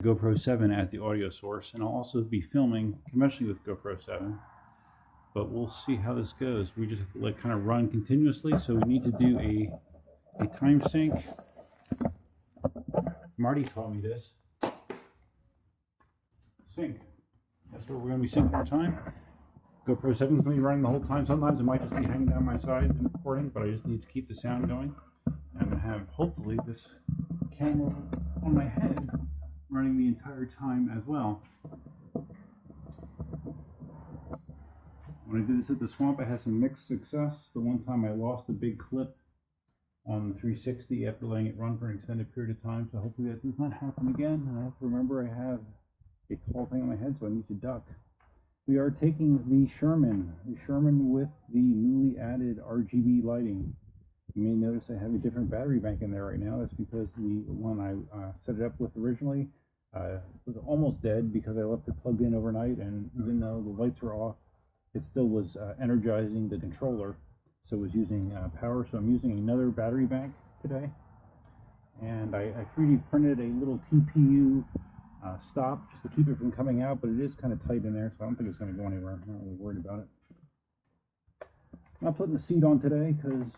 GoPro 7 as the audio source, and I'll also be filming conventionally with GoPro 7, but we'll see how this goes. We just have to like kind of run continuously, so we need to do a time sync. Marty taught me this. Sync. That's where we're going to be syncing our time. GoPro 7 is going to be running the whole time. Sometimes it might just be hanging down my side and recording, but I just need to keep the sound going. And I'm going to have, hopefully, this camera on my head running the entire time as well. When I did this at the swamp, I had some mixed success. The one time I lost a big clip on the 360 after letting it run for an extended period of time, so hopefully that does not happen again. And I have to remember I have a tall thing on my head, so I need to duck. We are taking the Sherman with the newly added RGB lighting. You may notice I have a different battery bank in there right now. That's because the one I set it up with originally was almost dead because I left it plugged in overnight, and even though the lights were off, it still was energizing the controller, so it was using power. So I'm using another battery bank today, and I 3D printed a little TPU stop just to keep it from coming out, but it is kind of tight in there, so I don't think it's going to go anywhere. I'm not really worried about it. I'm not putting the seat on today because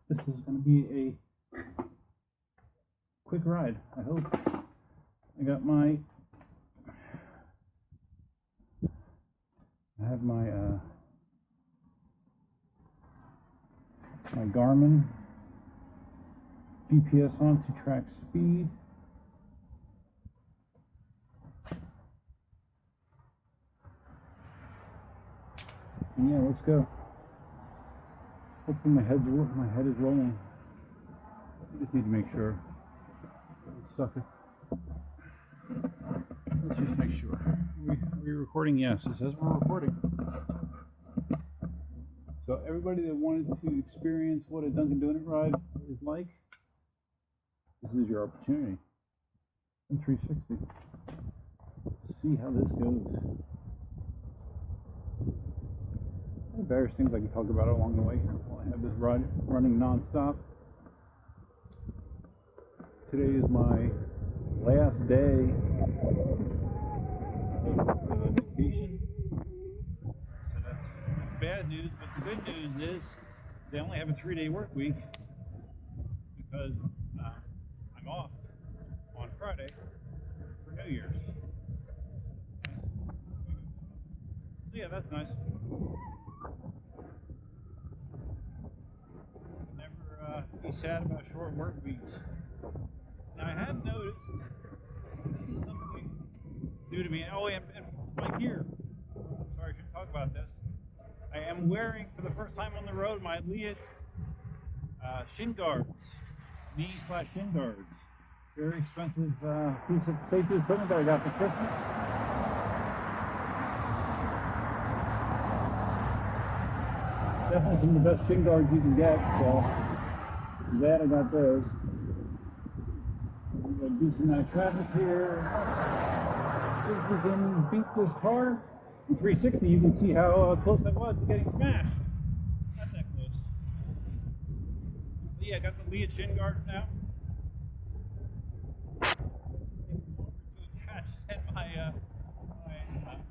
this is going to be a quick ride, I hope. I got my, I have my my Garmin GPS on to track speed. And yeah, let's go. Hopefully my head is rolling. I just need to make sure. Sucker. Let's just make sure. Are we recording? Yes, it says we're recording. So everybody that wanted to experience what a Dunkin Donut ride is like, this is your opportunity. In 360. Let's see how this goes. Various things I can talk about along the way while I have this ride running non-stop. Today is my last day of vacation. So that's bad news, but the good news is they only have a 3-day work week because I'm off on Friday for New Year's. So yeah, that's nice. Never be sad about short work weeks. Now I have noticed, this is something new to me. Oh, and right here, sorry, I should talk about this. I am wearing, for the first time on the road, my Lead shin guards, knee/shin guards. Very expensive piece of safety equipment that I got for Christmas. Definitely some of the best shin guards you can get, so glad I got those. We're going to do some night traffic here. If we can beat this car in 360, you can see how close I was to getting smashed. Not that close. So yeah, I got the Lead shin guards now. It's longer to attach than my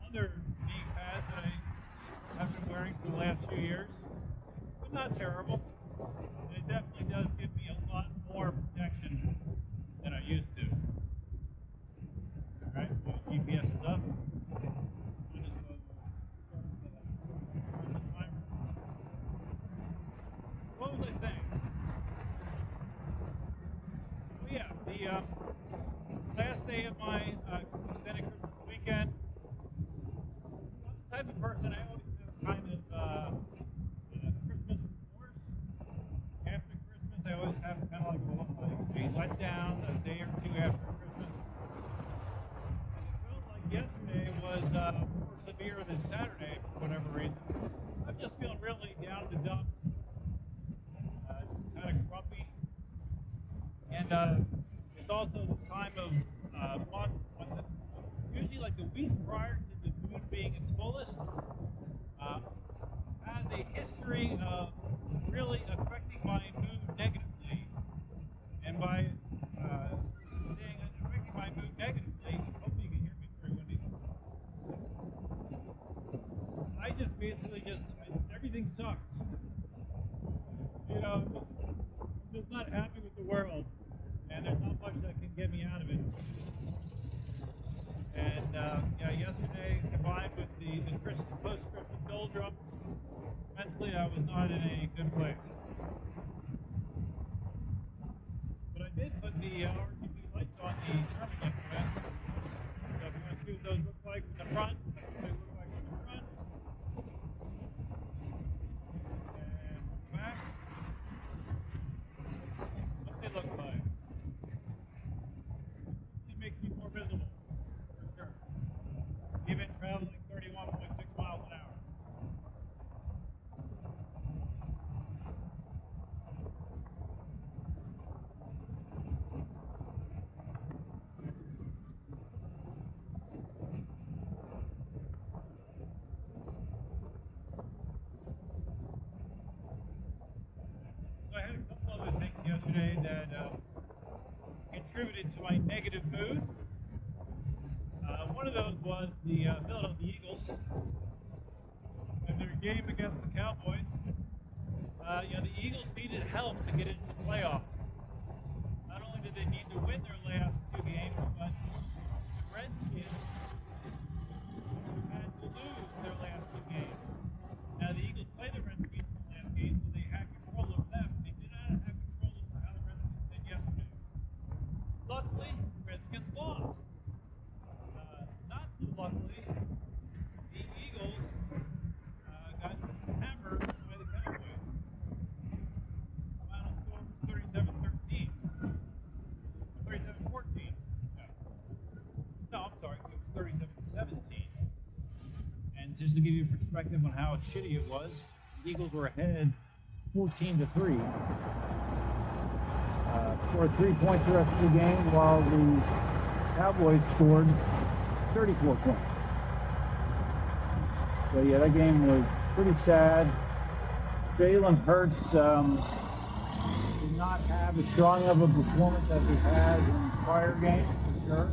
other knee pads that I have been wearing for the last few years. But not terrible. And it definitely does give me a lot more protection than I used to. Alright, so GPS is up. What was I saying? Oh yeah, the last day of my extended Christmas weekend. I'm the type of person I always have kind of Christmas remorse. After Christmas, I always have kind of like a letdown a day or two after Christmas. And it felt like yesterday was more severe than Saturday for whatever reason. I'm just feeling really down to dumps, just kind of grumpy. And it's also the time of month when usually like the week prior to the moon being its fullest, has a history of really affecting my mood negatively. And by saying affecting my mood negatively, just basically everything sucks. You know, I'm just not happy with the world, and there's not much that can get me out of it. And yeah, yesterday combined with the post-Christmas doldrums, mentally I was not in a good place. But I did put the RGB lights on the Sherman yesterday. So if you want to see what those look like from the front, that's what they look like from the front. And from the back, what they look like. It makes me more visible, for sure. Even traveling 31.6 miles an hour. So I had a couple other things yesterday that contributed to my negative mood. One of those was the Philadelphia Eagles and their game against the Cowboys. You know, the Eagles needed help to get into the playoffs. Not only did they need to win their last two games, but the Redskins had to lose their last two games. Now, the Eagles played the Redskins in the last game, so they had control over them. They did not have control over how the Redskins did yesterday. Luckily, the Redskins lost. Not so luckily, the Eagles got hammered by the Cowboys. The final score was 37-13. 37-14. No, I'm sorry, it was 37-17. And just to give you a perspective on how shitty it was, the Eagles were ahead 14-3. Scored 3 points the rest of the game, while the Cowboys scored 34 points. So yeah, that game was pretty sad. Jalen Hurts did not have as strong of a performance as he had in prior games, for sure.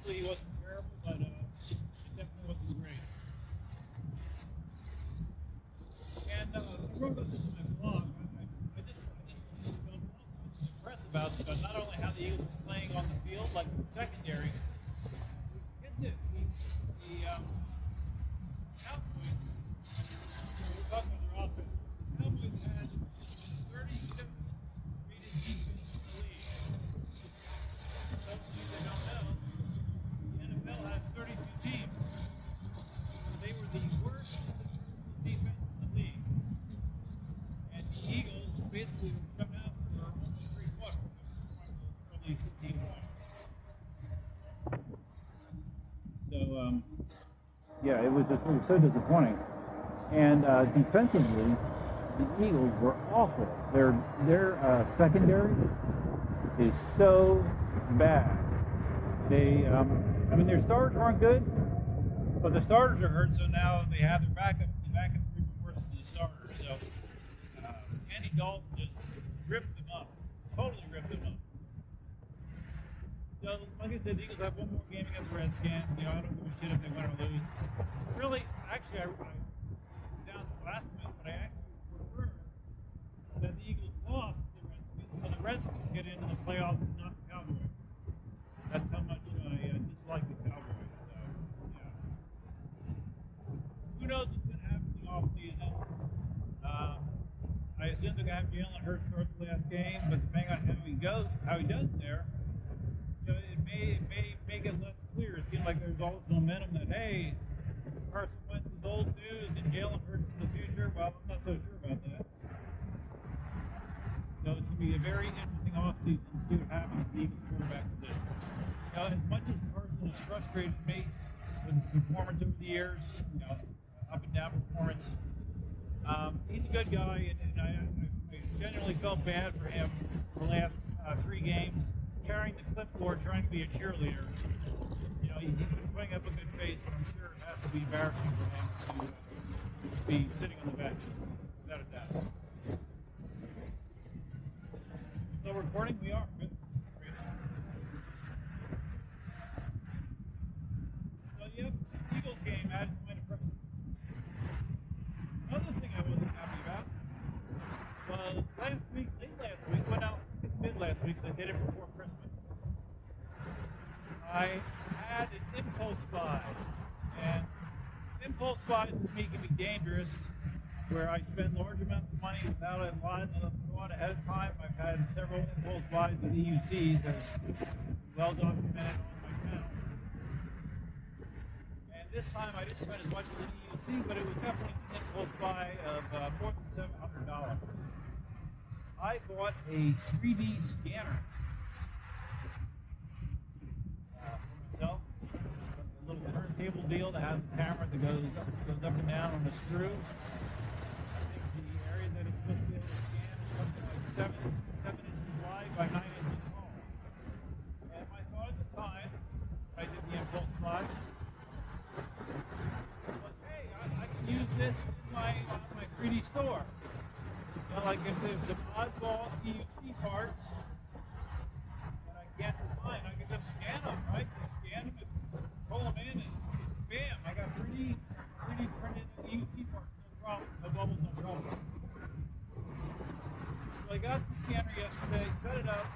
He wasn't terrible, but it definitely wasn't great. And I wrote about this in my blog. I just felt impressed about not only how the Eagles were playing on the field, like the secondary. Get this, the Cowboys, we're talking about their offense. The Cowboys had 37 rated defense in the league. Some people don't know, the NFL has 32 teams. They were the worst defense in the league. And the Eagles basically were shut out for almost 3 quarters. Only 15 points. So, yeah, it was so disappointing. And defensively, the Eagles were awful. Their secondary is so bad. They, I mean, their starters weren't good, but the starters are hurt, so now they have their backup. The backup three were worse than the starters. So, Andy Dalton just ripped them up, totally ripped them up. So, like I said, the Eagles have one more game against the Redskins. You know, I don't give a shit if they win or lose. Really, actually, it sounds blasphemous, but I actually prefer that the Eagles lost to the Redskins, so the Redskins get into the playoffs and not the Cowboys. That's how much I dislike the Cowboys. So, yeah. Who knows what's going to happen in the offseason? I assume they're going to have Jalen Hurts start the last game, but depending on how he does there, you know, it may make it less clear. It seems like there's all this momentum that, hey, Carson Wentz is old news and Jalen Hurts is the future. Well, I'm not so sure about that. So it's going to be a very interesting offseason to see what happens with the Eagles quarterback position. You know, as much as Carson has frustrated me with his performance over the years, you know, up and down performance, he's a good guy, and I genuinely felt bad for him for the last 3 games, carrying the clipboard, trying to be a cheerleader. You know, he's been putting up a good face, but I'm sure it has to be embarrassing for him to be sitting on the bench, without a doubt. Still recording? We are. Good. Great. last week because I did it before Christmas. I had an impulse buy, and impulse buys to me can be dangerous, where I spend large amounts of money without a lot of thought ahead of time. I've had several impulse buys with EUCs, as well documented on my channel. And this time I didn't spend as much as an EUC, but it was definitely an impulse buy of more than $700. I bought a 3D scanner for myself. It's a little turntable deal that has a camera that goes up and down on a screw. The area that it's supposed to be able to scan is something like 7 inches wide by 9 inches tall. And my thought at the time, when I did the impulse buy, was, hey, I can use this in my 3D store. You know, like if there's some oddball EUC parts that I can't design, I can just scan them, right? Just scan them and pull them in, and bam, I got 3D printed EUC parts. Problem, no bubbles, no trouble. So I got the scanner yesterday, set it up.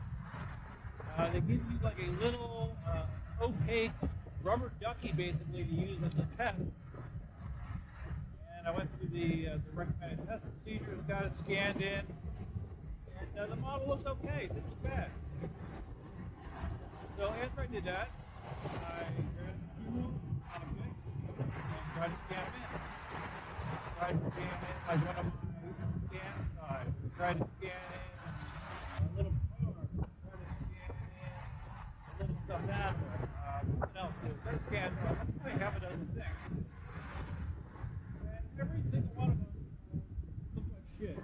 They give you like a little opaque rubber ducky basically to use as a test. And I went through the recommended test procedures, got it scanned in, and the model looked okay, it didn't look bad. So after I did that, I grabbed a few on a mix and tried to scan them in. Tried to scan in like one of my scan sides. We tried to scan in a little car. We tried to scan in a little stuffed animal. Something else too. Tried to scan like half a dozen things. And every single one of them looked like shit.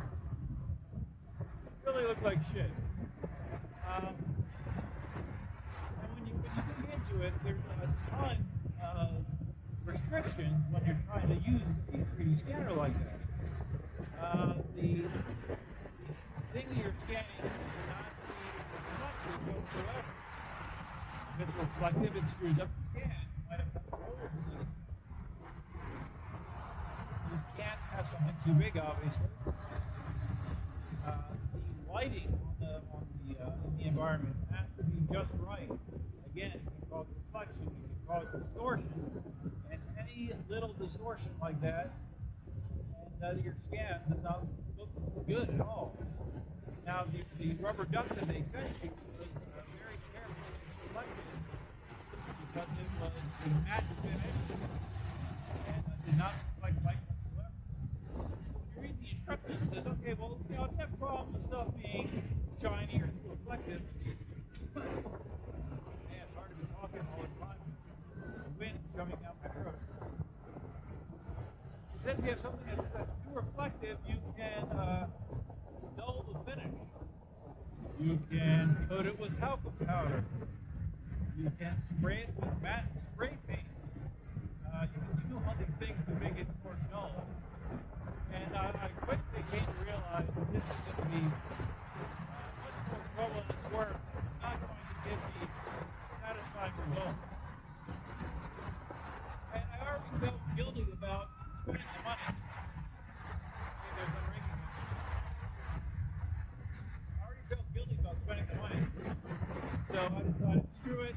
Really looked like shit. And when you dig into it, there's a ton of restrictions when you're trying to use a 3D scanner like that. The thing that you're scanning cannot be reflective whatsoever. If it's reflective, it screws up the scan. You might have holes in this. You can't have something too big, obviously. The lighting in the environment has to be just right. Again, it can cause reflection, it can cause distortion. Any little distortion like that, and your scan does not look good at all. Now, the rubber duck that they sent you was very carefully selected because it was a matte finish and did not reflect light whatsoever. So when you read the instructions, it says, okay, well, you know, if you have problems with stuff being shiny or too reflective, man, it's hard to be talking all the time. The wind shoving down my throat. He said if you have something that's too reflective, you can dull the finish. You can coat it with talcum powder. You can spray it with matte spray paint. You can do all these things to make it more dull. And I quickly came to realize that this is going to be much more trouble than it's worth. It's not going to give me satisfying results. And I already felt guilty about spending the money. Maybe there's a ring again. I already felt guilty about spending the money. So I decided, screw it,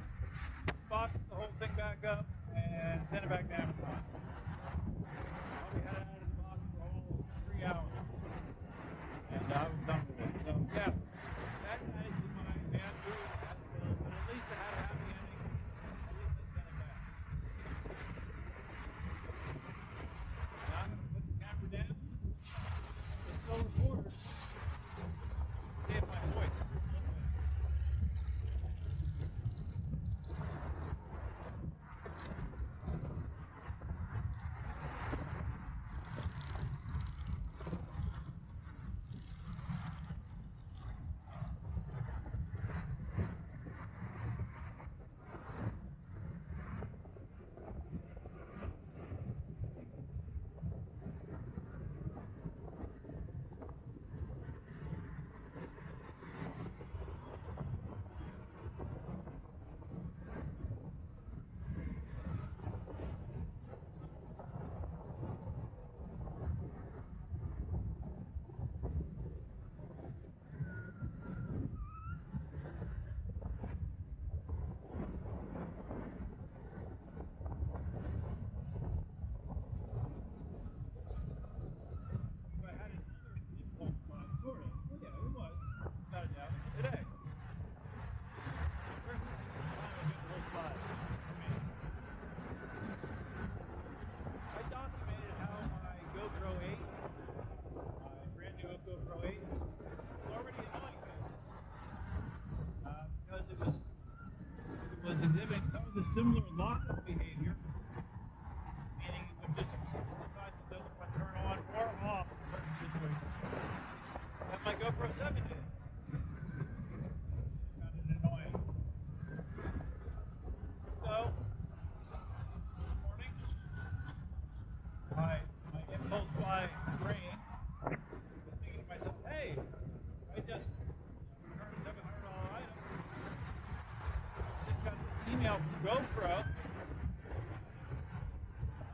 box the whole thing back up, and send it back to Amazon. Probably had it out of the box for a whole 3 hours. And I was done with it. So yeah, that added to my bad mood, but at least I had a happy ending. At least I sent it back. Now I'm going to put the camera down. It's still recorded. Save my voice. the similar lockup behavior, meaning it would just decide it doesn't want to turn on or off in certain situations. That my GoPro 7 did. I found it annoying. So, this morning, my impulse buy brain was thinking to myself, hey, I just returned a $700 item. Just got this email from GoPro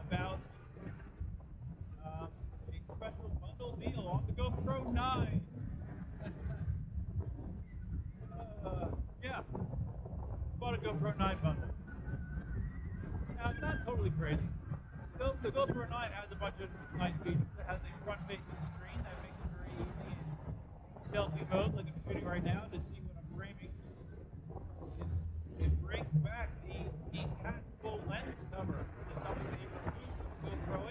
about a special bundle deal on the GoPro 9. Yeah, bought a GoPro 9 bundle. Now, it's not totally crazy. The GoPro 9 has a bunch of nice features. It has a front-facing screen that makes it very easy in selfie mode, like I'm shooting right now, to see what I'm framing. It brings back the detachable lens cover, which is something that you can use with the GoPro 8.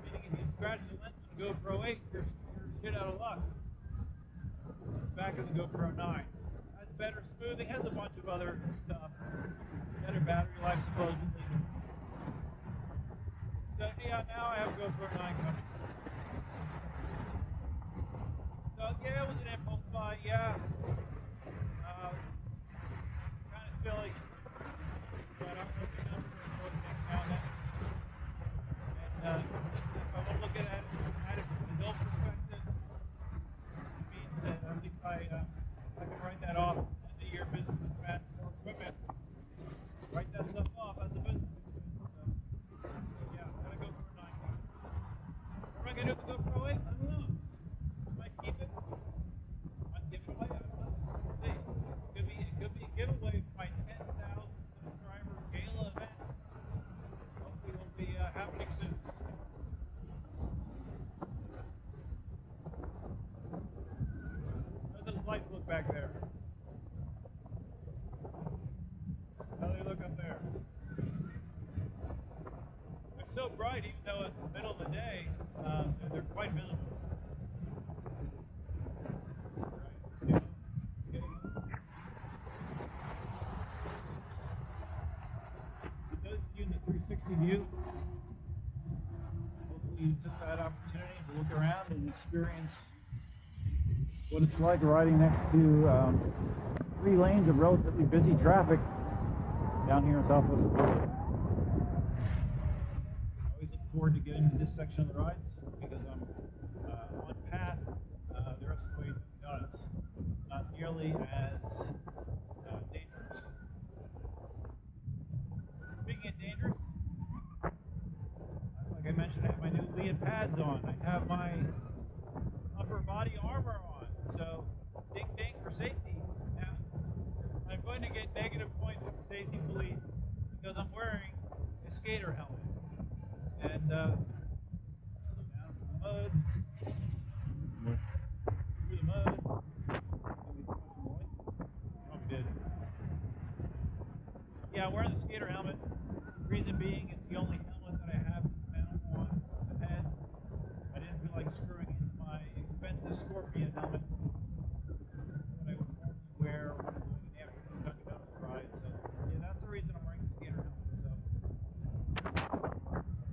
Meaning if you scratch the lens on the GoPro 8, you're shit out of luck. It's back in the GoPro 9. Has better smoothing, has a bunch of other stuff. Better battery life, supposedly. So yeah, now I have a GoPro 9 coming. So yeah, it was an impulse buy, yeah. Kind of silly, but I'm looking up for sort of things now and then. And if I want to look at it from an adult perspective, it means that at least I can write that off as a year business expense for equipment. Write that stuff off as a business expense. So, yeah, gotta go for a 9. What am I gonna do with the GoPro 8? I don't know. Might keep it. Might give it away. I don't know. We'll see. It could be a giveaway for my 10,000 subscriber gala event. Hopefully, will be happening soon. How do those lights look back there? How do they look up there? They're so bright, even though it's the middle of the day, they're quite visible. Right, those of you in the 360 view, hopefully you took that opportunity to look around and experience what it's like riding next to 3 lanes of relatively busy traffic down here in Southwest Florida. I always look forward to getting to this section of the rides because I'm on path the rest of the way to Donuts. Not nearly as dangerous. Speaking of dangerous, like I mentioned, I have my new Lead pads on. I have my upper body armor on. So, ding ding for safety. Now, I'm going to get negative points from the safety police because I'm wearing a skater helmet. And, slow down through the mud. Through the mud. Oh, we did. Yeah, I'm wearing the skater helmet. Reason being, it's the only helmet that I have to mount on the head. I didn't feel like screwing into my expensive Scorpion helmet that I would normally wear when I'm doing an afternoon Dunkin' Donuts ride. So, yeah, that's the reason I'm wearing the skater helmet. So,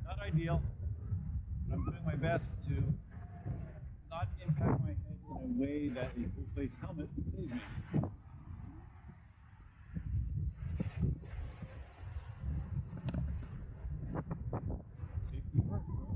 not ideal, but I'm doing my best to not impact my head in a way that a full-face helmet would save me. Safety first, bro.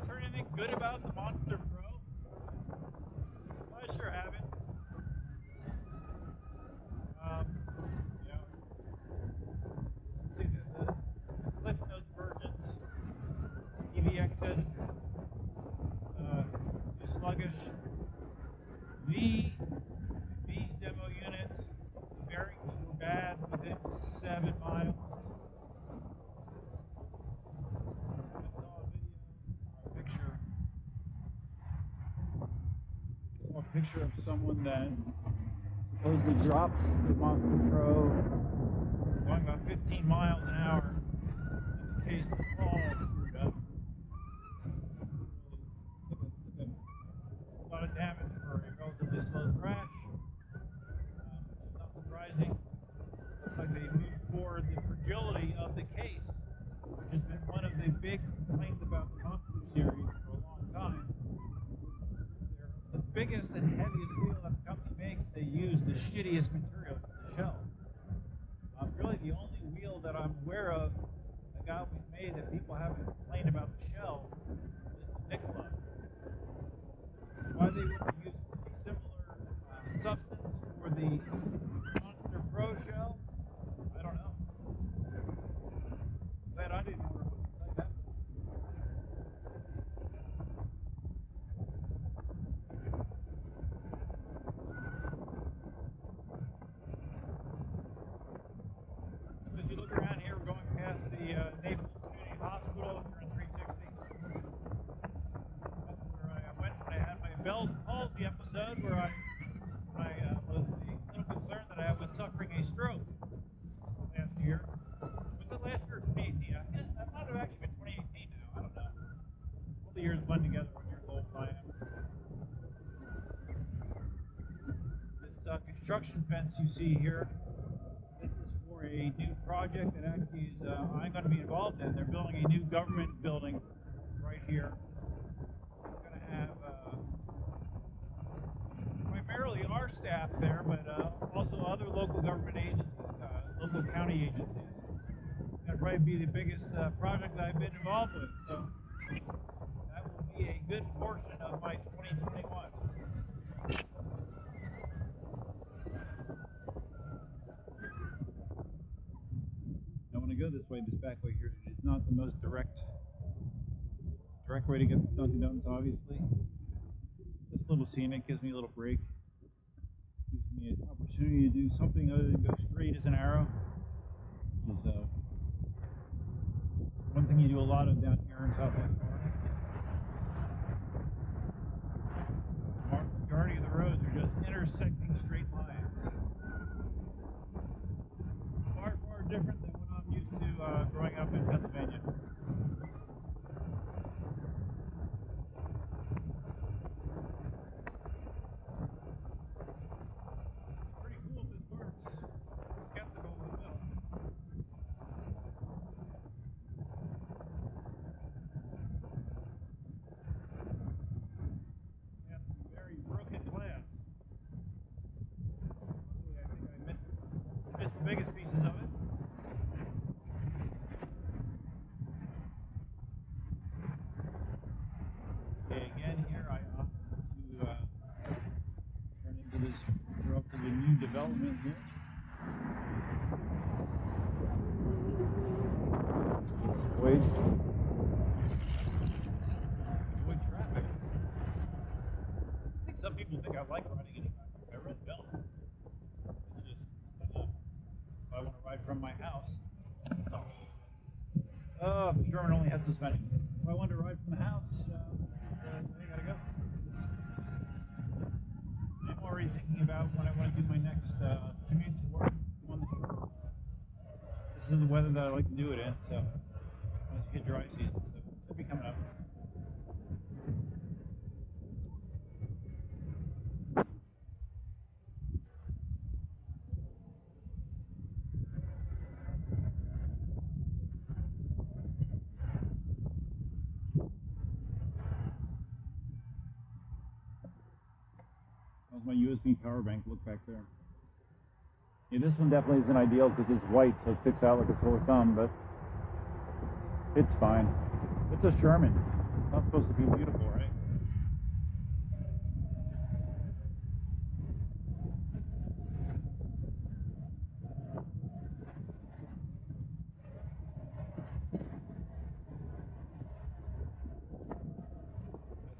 Heard anything good about the Monster Pro? I sure haven't. You know, let's see the Cliff Notes versions. EVX says it's too sluggish. V's demo picture of someone that supposedly dropped the monster truck going about 15 miles an hour, and the case was all screwed up. Took a lot of damage for a relatively slow crash, which is not surprising. Looks like they moved forward the fragility of the case, which has been one of the big complaints about the monster series for a long time. The biggest and heaviest wheel that the company makes, they use the shittiest material for the shell. Really, the only wheel that I'm aware of that Gotway's made that people haven't complained about the shell is the Ninebot. Why they wouldn't use a similar substance for the Monster Pro shell, I don't know. Glad I didn't order one, I'll tell you that much. As you look around here, we're going past the Naples Community Hospital here in 360. That's where I went when I had my Bell's Palsy episode, where I was a little concerned that I was suffering a stroke last year. Was it last year or 2018? That might have actually been 2018 now. I don't know. All the years blend together when you're as old as I am. This construction fence you see here, this is for a new project that actually is, I'm going to be involved in. They're building a new government building right here. It's going to have primarily our staff there, but also other local government agencies, local county agencies. That'll probably be the biggest project that I've been involved with. So that will be a good portion of my 2021. Now when I go this back way here, it is not the most direct way to get to Dunkin' Donuts, obviously. This little scenic gives me a little break. Gives me an opportunity to do something other than go straight as an arrow. Which is one thing you do a lot of down here in Southwest Florida. The majority of the roads are just intersecting straight lines. Far, far different than what I'm used to growing up in Pennsylvania. Biggest pieces of it. Okay, again here I opt to turn into this relatively new development here. Avoid traffic. I think some people think I like riding in traffic. I really don't. It's just, I don't know. If I want to ride from my house. Sherman only had suspension. If I wanted to ride from the house, I gotta go. I'm already thinking about when I want to do my next commute to work on the shore. This is the weather that I like to do it in, so once you hit dry season, so it'll be coming up. My USB power bank, look back there. Yeah, this one definitely isn't ideal because it's white, so it sticks out like a sore thumb, but it's fine. It's a Sherman. It's not supposed to be beautiful, right?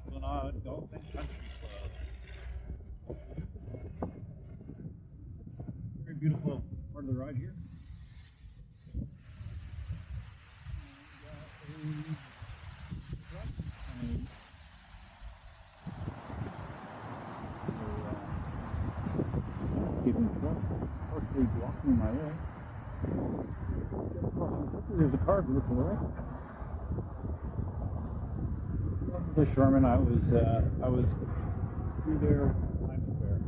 Esplanade Golf and Country Club. Very beautiful part of the ride here. landscaping truck partially blocking my way. There's a car looking away. The Sherman, I was through there. Time to spare.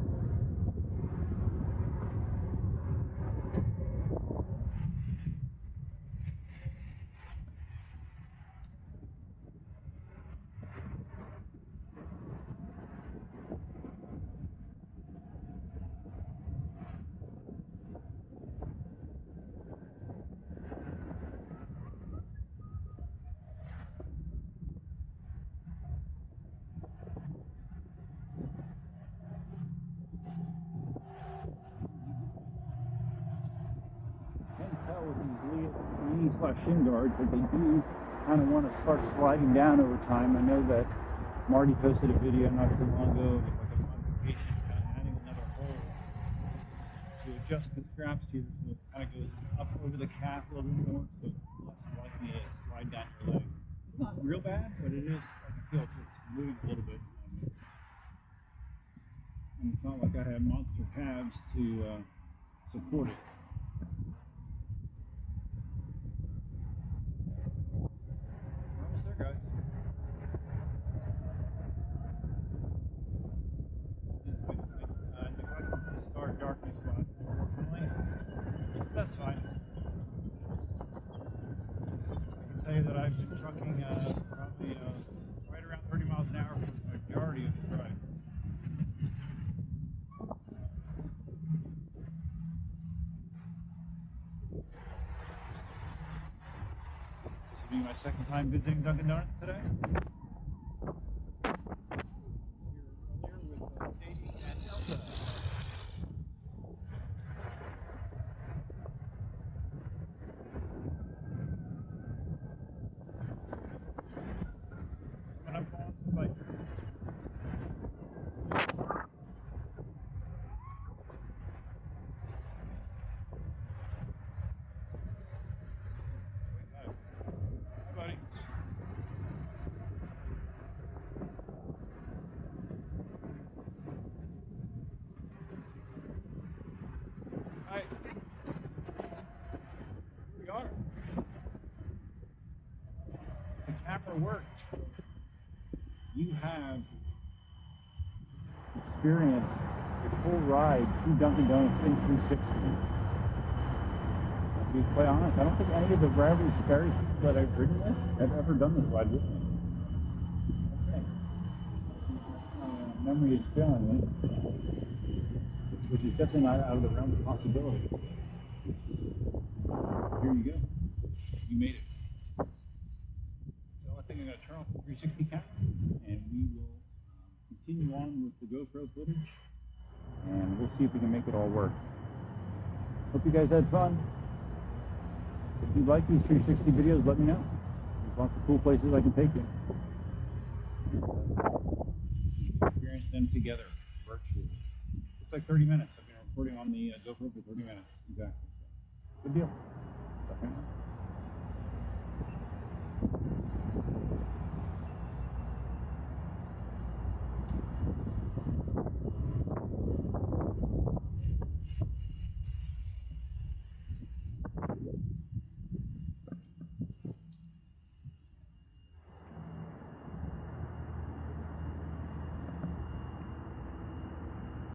With these lean/shin guards that they do kind of want to start sliding down over time. I know that Marty posted a video not too long ago of like a modification, kind of adding another hole to adjust the straps here, so it kind of goes up over the calf a little bit more, so it's less likely to slide down your leg. It's not real bad, but it is. I can feel it's moving a little bit. And it's not like I have monster calves to support it. Guys. Start darkness, but unfortunately, that's fine. I can say that I've been trucking probably right around 30 miles an hour for the majority of the drive. This will be my second time visiting Dunkin' Donuts today. Here earlier with Sadie and Elsa. Coming up on some bike. Worked. You have experienced a full ride through Dunkin' Donuts in 360. To be quite honest, I don't think any of the very people that I've ridden with have ever done this ride with me. Okay. My memory is failing me, which is definitely not out of the realm of possibility. Here you go. You made it. I think I'm going to turn off the 360 camera and we will continue on with the GoPro footage and we'll see if we can make it all work. Hope you guys had fun. If you like these 360 videos, let me know. There's lots of cool places I can take you. Experience them together virtually. It's like 30 minutes. I've been recording on the GoPro for 30 minutes. Exactly. Good deal.